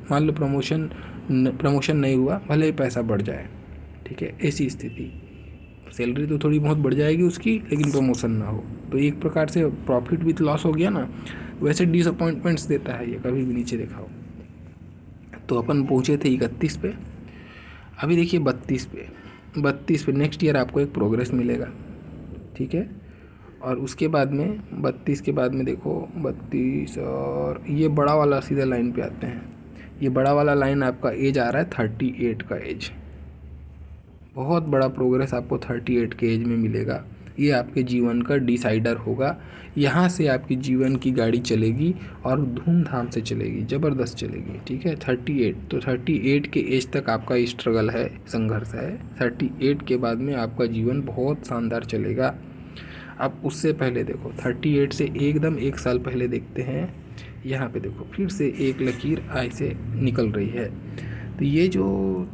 मान लो प्रमोशन नहीं हुआ, भले ही पैसा बढ़ जाए, ठीक है, ऐसी स्थिति, सैलरी तो थोड़ी बहुत बढ़ जाएगी उसकी, लेकिन प्रमोशन ना हो, तो एक प्रकार से प्रॉफिट विथ लॉस हो गया ना। वैसे डिसअपॉइंटमेंट्स देता है ये, कभी भी नीचे देखा हो। तो अपन पहुँचे थे 31 पे, अभी देखिए 32 पे नेक्स्ट ईयर आपको एक प्रोग्रेस मिलेगा, ठीक है। और उसके बाद में 32 के बाद में देखो 32 और ये बड़ा वाला सीधा लाइन पे आते हैं। ये बड़ा वाला लाइन आपका एज आ रहा है 38 का एज, बहुत बड़ा प्रोग्रेस आपको 38 के एज में मिलेगा। ये आपके जीवन का डिसाइडर होगा, यहाँ से आपकी जीवन की गाड़ी चलेगी और धूमधाम से चलेगी, ज़बरदस्त चलेगी, ठीक है। 38, तो 38 के एज तक आपका स्ट्रगल है, संघर्ष है। 38 के बाद में आपका जीवन बहुत शानदार चलेगा। अब उससे पहले देखो 38 से एकदम एक साल पहले देखते हैं, यहाँ पे देखो फिर से एक लकीर ऐसे निकल रही है। तो ये जो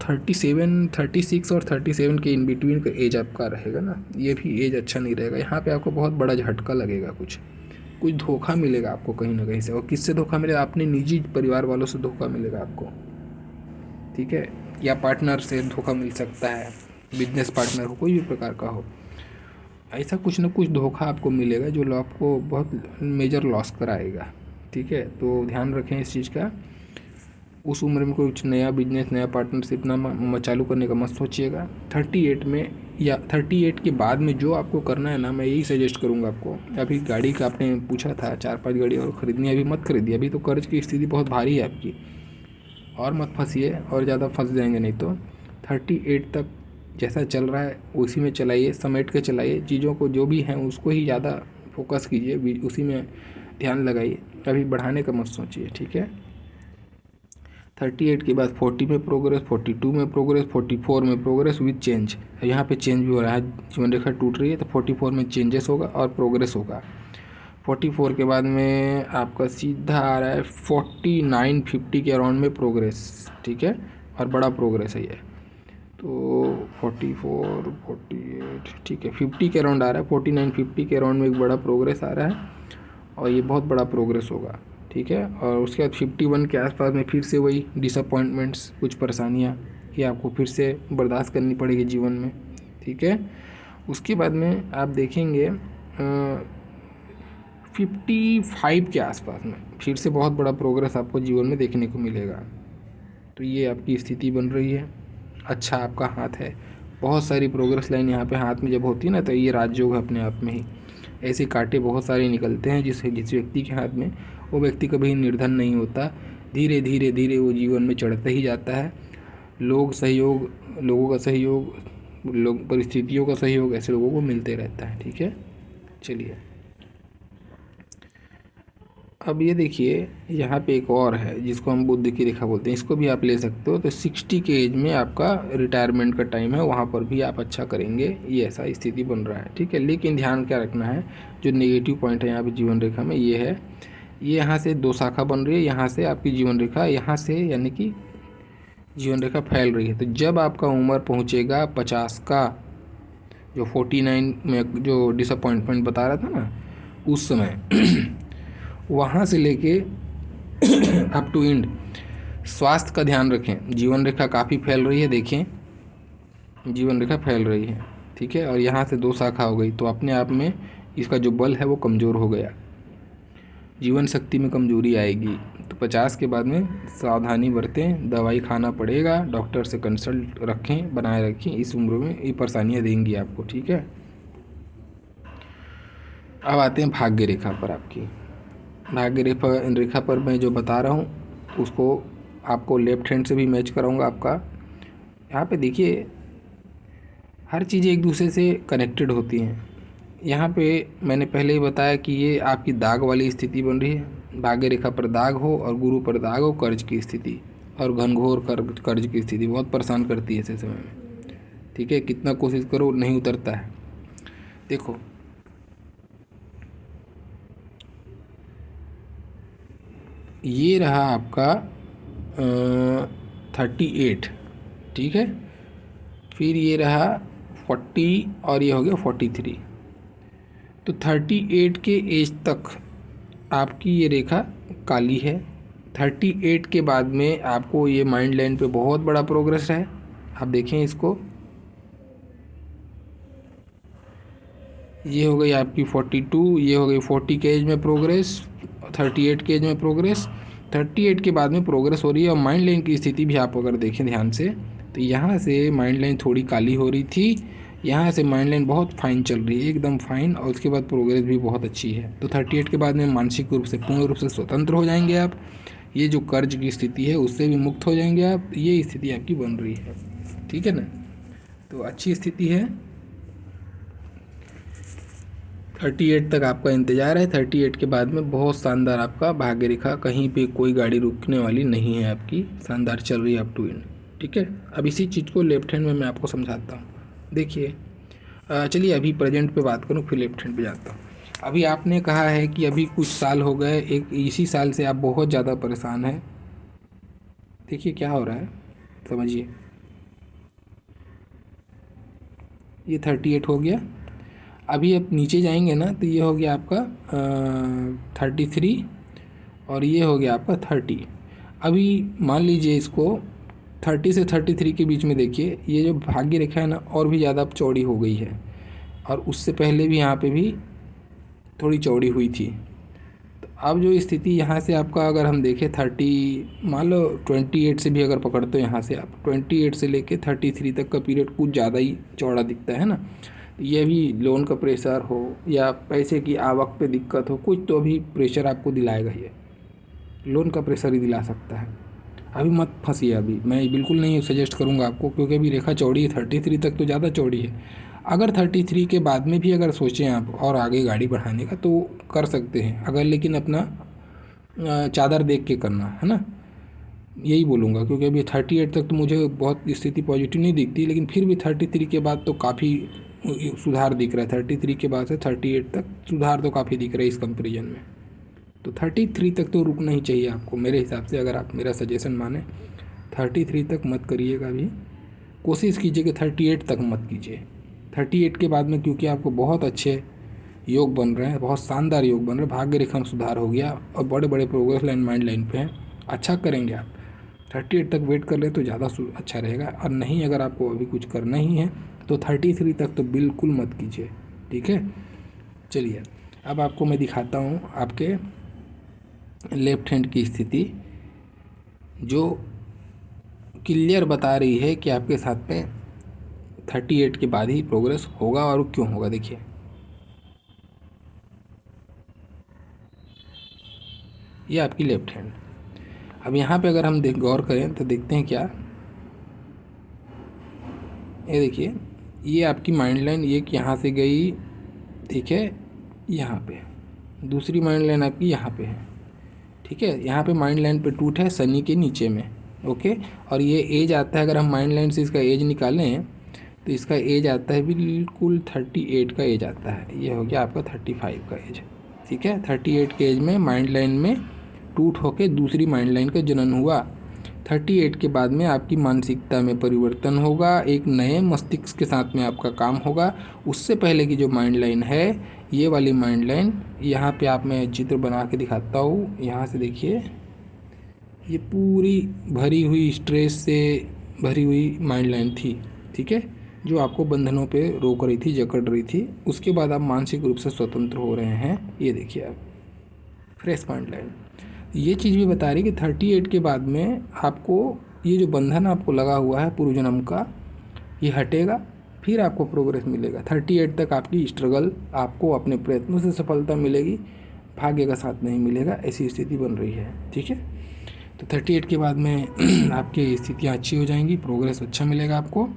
37, 36 और 37 के इन बिटवीन का एज आपका रहेगा ना, ये भी एज अच्छा नहीं रहेगा। यहाँ पे आपको बहुत बड़ा झटका लगेगा, कुछ धोखा मिलेगा आपको कहीं ना कहीं से। और किससे धोखा मिलेगा? अपने निजी परिवार वालों से धोखा मिलेगा आपको, ठीक है, या पार्टनर से धोखा मिल सकता है, बिजनेस पार्टनर हो, कोई भी प्रकार का हो, ऐसा कुछ ना कुछ धोखा आपको मिलेगा जो आपको बहुत मेजर लॉस कराएगा, ठीक है। तो ध्यान रखें इस चीज़ का। उस उम्र में कुछ नया बिजनेस, नया पार्टनरशिप ना चालू करने का मत सोचिएगा। 38 में या 38 के बाद में जो आपको करना है ना, मैं यही सजेस्ट करूँगा आपको। अभी गाड़ी का आपने पूछा था, 4-5 गाड़ी और ख़रीदनी, अभी मत खरीदिए, अभी तो कर्ज की स्थिति बहुत भारी है आपकी, और मत फंसिए, और ज़्यादा फंस जाएंगे नहीं तो। 38 तक जैसा चल रहा है उसी में चलाइए, समेट के चलाइए चीज़ों को, जो भी हैं उसको ही ज़्यादा फोकस कीजिए, उसी में ध्यान लगाइए, कभी बढ़ाने का मत सोचिए, ठीक है। 38 के बाद 40 में प्रोग्रेस, 42 में प्रोग्रेस, 44 में प्रोग्रेस विद चेंज। यहाँ पे चेंज भी हो रहा है, जीवन रेखा टूट रही है, तो 44 में चेंजेस होगा और प्रोग्रेस होगा। 44 के बाद में आपका सीधा आ रहा है 49, 50 के अराउंड में प्रोग्रेस, ठीक है, और बड़ा प्रोग्रेस है ये। तो 44, 48, ठीक है, 50 के अराउंड आ रहा है, 49, 50 के अराउंड में एक बड़ा प्रोग्रेस आ रहा है, और ये बहुत बड़ा प्रोग्रेस होगा, ठीक है। और उसके बाद 51 के आसपास में फिर से वही डिसअपॉइंटमेंट्स, कुछ परेशानियाँ, ये आपको फिर से बर्दाश्त करनी पड़ेगी जीवन में, ठीक है। उसके बाद में आप देखेंगे 55 के आसपास में फिर से बहुत बड़ा प्रोग्रेस आपको जीवन में देखने को मिलेगा। तो ये आपकी स्थिति बन रही है, अच्छा आपका हाथ है। बहुत सारी प्रोग्रेस लाइन यहाँ पे हाथ में जब होती है ना, तो ये राजयोग है अपने आप में ही। ऐसे कांटे बहुत सारे निकलते हैं जिस व्यक्ति के हाथ में, वो व्यक्ति कभी निर्धन नहीं होता, धीरे धीरे धीरे वो जीवन में चढ़ता ही जाता है। लोगों का सहयोग, परिस्थितियों का सहयोग ऐसे लोगों को मिलते रहता है, ठीक है। चलिए अब ये देखिए यहाँ पे एक और है जिसको हम बुध की रेखा बोलते हैं, इसको भी आप ले सकते हो। तो 60 के एज में आपका रिटायरमेंट का टाइम है, वहाँ पर भी आप अच्छा करेंगे, ये ऐसा स्थिति बन रहा है, ठीक है। लेकिन ध्यान क्या रखना है, जो नेगेटिव पॉइंट है यहाँ पे जीवन रेखा में ये है, ये यहाँ से 2 शाखा बन रही है, यहाँ से आपकी जीवन रेखा, यहाँ से यानी कि जीवन रेखा फैल रही है। तो जब आपका उम्र पहुँचेगा 50 का, जो 49 में जो डिसअपॉइंटमेंट बता रहा था ना, उस समय वहाँ से लेके अप टू एंड स्वास्थ्य का ध्यान रखें। जीवन रेखा काफ़ी फैल रही है, देखें जीवन रेखा फैल रही है, ठीक है। और यहाँ से 2 शाखा हो गई, तो अपने आप में इसका जो बल है वो कमज़ोर हो गया, जीवन शक्ति में कमजोरी आएगी। तो 50 के बाद में सावधानी बरतें, दवाई खाना पड़ेगा, डॉक्टर से कंसल्ट रखें, बनाए रखें, इस उम्र में ये परेशानियाँ देंगी आपको, ठीक है। अब आते हैं भाग्य रेखा पर। आपकी भाग्य रेखा पर मैं जो बता रहा हूँ उसको आपको लेफ्ट हैंड से भी मैच कराऊंगा। आपका यहाँ पे देखिए हर चीज़ें एक दूसरे से कनेक्टेड होती हैं। यहाँ पे मैंने पहले ही बताया कि ये आपकी दाग वाली स्थिति बन रही है, भाग्य रेखा पर दाग हो और गुरु पर दाग हो, कर्ज की स्थिति और घनघोर कर्ज की स्थिति बहुत परेशान करती है ऐसे समय में, ठीक है। कितना कोशिश करो नहीं उतरता है। देखो ये रहा आपका 38, ठीक है। फिर ये रहा 40 और ये हो गया 43। तो 38 के एज तक आपकी ये रेखा काली है। 38 के बाद में आपको ये माइंड लाइन पे बहुत बड़ा प्रोग्रेस है। आप देखें इसको, ये हो गई आपकी 42, ये हो गई 40 के एज में प्रोग्रेस, 38 के एज में प्रोग्रेस, 38 के बाद में प्रोग्रेस हो रही है। और माइंड लाइन की स्थिति भी आप अगर देखें ध्यान से, तो यहाँ से माइंड लाइन थोड़ी काली हो रही थी, यहाँ से माइंड लाइन बहुत फाइन चल रही है, एकदम फाइन, और उसके बाद प्रोग्रेस भी बहुत अच्छी है। तो 38 के बाद में मानसिक रूप से पूर्ण रूप से स्वतंत्र हो जाएंगे आप, ये जो कर्ज की स्थिति है उससे भी मुक्त हो जाएंगे आप, ये स्थिति आपकी बन रही है, ठीक है ना। तो अच्छी स्थिति है। 38 तक आपका इंतज़ार है। 38 के बाद में बहुत शानदार आपका भाग्य रेखा, कहीं पे कोई गाड़ी रुकने वाली नहीं है आपकी, शानदार चल रही है अप टू एंड, ठीक है। अब इसी चीज़ को लेफ्ट हैंड में मैं आपको समझाता हूँ। देखिए चलिए अभी प्रेजेंट पे बात करूँ, फिर लेफ्ट हैंड पे जाता हूँ। अभी आपने कहा है कि अभी कुछ साल हो गए, एक इसी साल से आप बहुत ज़्यादा परेशान हैं। देखिए क्या हो रहा है, समझिए। ये 38 हो गया। अभी आप नीचे जाएंगे ना तो ये हो गया आपका 33 और ये हो गया आपका 30। अभी मान लीजिए इसको 30 से 33 के बीच में देखिए, ये जो भाग्य रेखा है ना और भी ज़्यादा चौड़ी हो गई है, और उससे पहले भी यहाँ पे भी थोड़ी चौड़ी हुई थी। तो अब जो स्थिति यहाँ से आपका अगर हम देखें 30, मान लो 28 से भी अगर पकड़ते हो, यहाँ से आप 28 से लेके 33 तक का पीरियड कुछ ज़्यादा ही चौड़ा दिखता है ना। ये भी लोन का प्रेशर हो या पैसे की आवक पे दिक्कत हो, कुछ तो अभी प्रेशर आपको दिलाएगा, ये लोन का प्रेशर ही दिला सकता है। अभी मत फंसिए, अभी मैं बिल्कुल नहीं सजेस्ट करूँगा आपको, क्योंकि अभी रेखा चौड़ी है, 33 तक तो ज़्यादा चौड़ी है। अगर 33 के बाद में भी अगर सोचें आप और आगे गाड़ी बढ़ाने का तो कर सकते हैं, अगर लेकिन अपना चादर देख के करना है ना, यही बोलूँगा। क्योंकि अभी 38 तक तो मुझे बहुत स्थिति पॉजिटिव नहीं दिखती, लेकिन फिर भी 33 के बाद तो काफ़ी सुधार दिख रहा है। 33 के बाद से 38 तक सुधार तो काफ़ी दिख रहा है इस कंपेरिजन में। तो 33 तक तो रुकना ही चाहिए आपको मेरे हिसाब से, अगर आप मेरा सजेशन माने 33 तक मत करिएगा। अभी कोशिश कीजिए कि 38 तक मत कीजिए। 38 के बाद में क्योंकि आपको बहुत अच्छे योग बन रहे हैं, बहुत शानदार योग बन रहे हैं, भाग्य रेखा में सुधार हो गया और बड़े बड़े प्रोग्रेस लाइन माइंड लाइन पे हैं, अच्छा करेंगे आप। 38 तक वेट कर ले तो ज़्यादा अच्छा रहेगा, और नहीं अगर आपको अभी कुछ करना ही है तो 33 तक तो बिल्कुल मत कीजिए, ठीक है। चलिए अब आपको मैं दिखाता हूँ आपके लेफ्ट हैंड की स्थिति, जो क्लियर बता रही है कि आपके साथ में 38 के बाद ही प्रोग्रेस होगा और क्यों होगा। देखिए ये आपकी लेफ्ट हैंड। अब यहाँ पे अगर हम गौर करें तो देखते हैं क्या, ये देखिए ये आपकी माइंड लाइन ये यहाँ से गई, ठीक है, यहाँ पे दूसरी माइंड लाइन आपकी यहाँ पे है। ठीक है। यहाँ पे माइंड लाइन पे टूट है शनि के नीचे में, ओके। और ये एज आता है, अगर हम माइंड लाइन से इसका एज निकालें तो इसका एज आता है बिल्कुल 38 का एज आता है। ये हो गया आपका 35 का एज, ठीक है। 38 के एज में माइंड लाइन में टूट होके दूसरी माइंड लाइन का जनन हुआ। 38 के बाद में आपकी मानसिकता में परिवर्तन होगा, एक नए मस्तिष्क के साथ में आपका काम होगा। उससे पहले की जो माइंड लाइन है, ये वाली माइंड लाइन, यहाँ पे आप मैं चित्र बना के दिखाता हूँ। यहाँ से देखिए, ये पूरी भरी हुई स्ट्रेस से भरी हुई माइंड लाइन थी, ठीक है, जो आपको बंधनों पे रोक रही थी, जकड़ रही थी। उसके बाद आप मानसिक रूप से स्वतंत्र हो रहे हैं। ये देखिए आप, फ्रेश माइंड लाइन। ये चीज़ भी बता रही कि 38 के बाद में आपको ये जो बंधन आपको लगा हुआ है पूर्व जन्म का, ये हटेगा, फिर आपको प्रोग्रेस मिलेगा। 38 तक आपकी स्ट्रगल, आपको अपने प्रयत्नों से सफलता मिलेगी, भाग्य का साथ नहीं मिलेगा, ऐसी स्थिति बन रही है, ठीक है। तो 38 के बाद में आपकी स्थितियाँ अच्छी हो जाएंगी, प्रोग्रेस अच्छा मिलेगा आपको।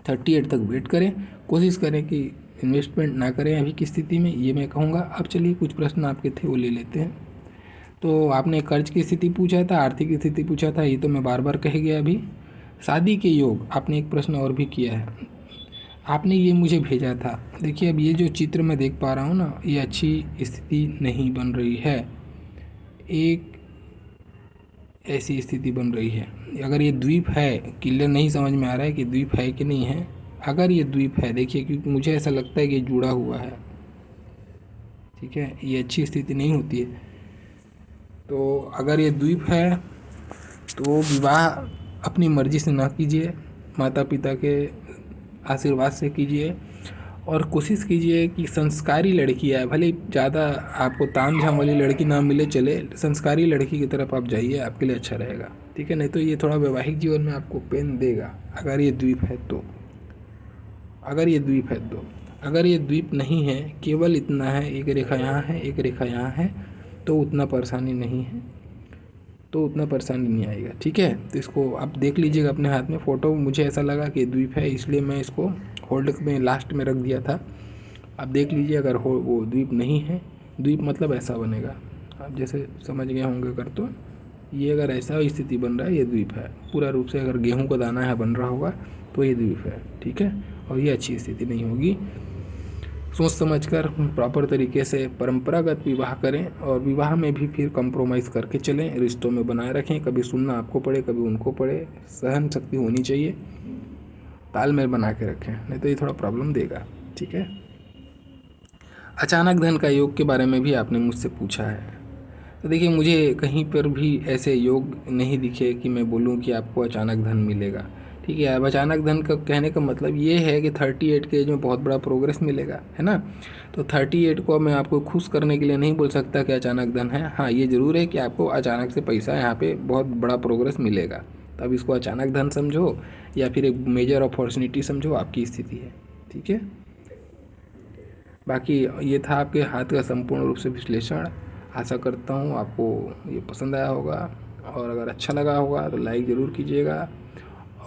38 तक वेट करें, कोशिश करें कि इन्वेस्टमेंट ना करें अभी की स्थिति में, ये मैं कहूँगा। अब चलिए कुछ प्रश्न आपके थे वो ले लेते हैं। तो आपने कर्ज की स्थिति पूछा था, आर्थिक स्थिति पूछा था, ये तो मैं बार बार कह गया अभी। शादी के योग आपने एक प्रश्न और भी किया है, आपने ये मुझे भेजा था। देखिए अब ये जो चित्र मैं देख पा रहा हूँ ना, ये अच्छी स्थिति नहीं बन रही है, एक ऐसी स्थिति बन रही है। अगर ये द्वीप है, क्लियर नहीं समझ में आ रहा है कि द्वीप है कि नहीं है। अगर ये द्वीप है, देखिए, क्योंकि मुझे ऐसा लगता है कि ये जुड़ा हुआ है, ठीक है, ये अच्छी स्थिति नहीं होती है। तो अगर ये द्वीप है तो विवाह अपनी मर्जी से ना कीजिए, माता पिता के आशीर्वाद से कीजिए, और कोशिश कीजिए कि संस्कारी लड़की आए। भले ज़्यादा आपको तामझाम वाली लड़की ना मिले चले, संस्कारी लड़की की तरफ आप जाइए, आपके लिए अच्छा रहेगा, ठीक है। नहीं तो ये थोड़ा वैवाहिक जीवन में आपको पेन देगा, अगर ये द्वीप है तो। अगर ये द्वीप है तो, अगर ये द्वीप नहीं है, केवल इतना है, एक रेखा यहाँ है, एक रेखा यहाँ है, तो उतना परेशानी नहीं है, तो उतना परेशानी नहीं आएगा, ठीक है। तो इसको आप देख लीजिएगा अपने हाथ में फ़ोटो। मुझे ऐसा लगा कि द्वीप है, इसलिए मैं इसको होल्ड में लास्ट में रख दिया था। आप देख लीजिए, अगर हो वो द्वीप नहीं है, द्वीप मतलब ऐसा बनेगा, आप जैसे समझ गए होंगे। कर तो ये अगर ऐसा स्थिति बन रहा है, ये द्वीप है पूरा रूप से। अगर गेहूं का दाना है बन रहा होगा तो ये द्वीप है, ठीक है। और ये अच्छी स्थिति नहीं होगी। सोच समझकर प्रॉपर तरीके से परंपरागत विवाह करें, और विवाह में भी फिर कंप्रोमाइज़ करके चलें, रिश्तों में बनाए रखें। कभी सुनना आपको पड़े, कभी उनको पड़े, सहन शक्ति होनी चाहिए, तालमेल बना के रखें, नहीं तो ये थोड़ा प्रॉब्लम देगा, ठीक है। अचानक धन का योग के बारे में भी आपने मुझसे पूछा है। तो देखिए, मुझे कहीं पर भी ऐसे योग नहीं दिखे कि मैं बोलूँ कि आपको अचानक धन मिलेगा, ठीक है। अब अचानक धन का कहने का मतलब ये है कि 38 के एज में बहुत बड़ा प्रोग्रेस मिलेगा, है ना। तो 38 को मैं आपको खुश करने के लिए नहीं बोल सकता कि अचानक धन है। हाँ, ये ज़रूर है कि आपको अचानक से पैसा, यहाँ पे बहुत बड़ा प्रोग्रेस मिलेगा। तो अब इसको अचानक धन समझो या फिर एक मेजर अपॉर्चुनिटी समझो, आपकी स्थिति है, ठीक है। बाकी ये था आपके हाथ का संपूर्ण रूप से विश्लेषण। आशा करता हूँ आपको ये पसंद आया होगा, और अगर अच्छा लगा होगा तो लाइक ज़रूर कीजिएगा।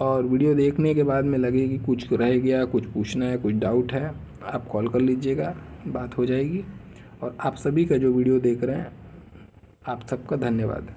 और वीडियो देखने के बाद में लगे कि कुछ रह गया, कुछ पूछना है, कुछ डाउट है, आप कॉल कर लीजिएगा, बात हो जाएगी। और आप सभी का जो वीडियो देख रहे हैं, आप सबका धन्यवाद।